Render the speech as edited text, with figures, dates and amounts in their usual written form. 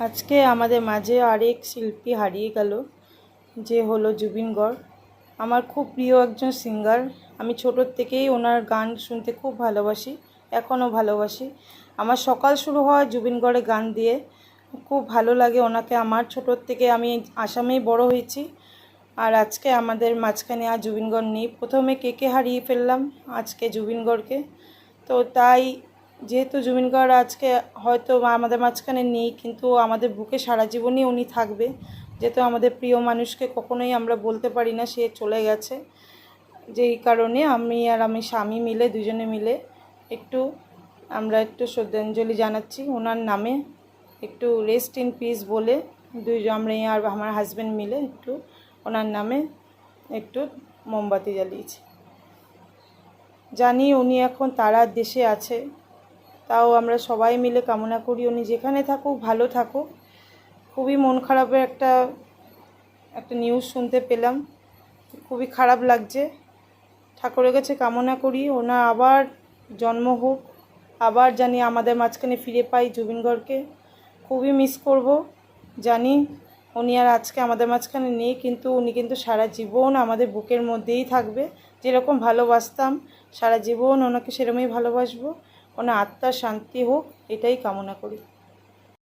আজকে আমাদের মাঝে আরেক শিল্পী হারিয়ে গেল, যে হলো জুবিন গর্গ। আমার খুব প্রিয় একজন সিঙ্গার। আমি ছোটোর থেকেই ওনার গান শুনতে খুব ভালোবাসি, এখনও ভালোবাসি। আমার সকাল শুরু হয় জুবিন গর্গের গান দিয়ে। খুব ভালো লাগে ওনাকে। আমার ছোটোর থেকে আমি আসামেই বড় হয়েছি। আর আজকে আমাদের মাঝখানে আর জুবিন গর্গ নেই। প্রথমে কে হারিয়ে ফেললাম, আজকে জুবিন গর্গকে। তো তাই যেহেতু জুবিন গর্গ আজকে হয়তো আমাদের মাঝখানে নেই, কিন্তু আমাদের বুকে সারা জীবনই উনি থাকবে। যেহেতু আমাদের প্রিয় মানুষকে কখনোই আমরা বলতে পারি না সে চলে গেছে। যেই কারণে আমি আর আমি স্বামী মিলে দুজনে মিলে আমরা একটু শ্রদ্ধাঞ্জলি জানাচ্ছি ওনার নামে। একটু রেস্ট ইন পিস বলে আমরা আর আমার হাজব্যান্ড মিলে একটু ওনার নামে একটু মোমবাতি জ্বালিয়েছি। জানি উনি এখন তারার দেশে আছে, তাও আমরা সবাই মিলে কামনা করি উনি যেখানে থাকুক ভালো থাকুক। খুবই মন খারাপের একটা নিউজ শুনতে পেলাম, খুবই খারাপ লাগছে। ঠাকুরের কাছে কামনা করি ওনার আবার জন্ম হোক, আবার জানি আমাদের মাঝখানে ফিরে পাই জুবিন গর্গকে। খুবই মিস করব। জানি উনি আর আজকে আমাদের মাঝখানে নেই, কিন্তু উনি কিন্তু সারা জীবন আমাদের বুকের মধ্যেই থাকবে। যেরকম ভালোবাসতাম সারা জীবন ওনাকে সেরকমই ভালোবাসবো। ওনার আত্মার শান্তি হোক, এটাই কামনা করি।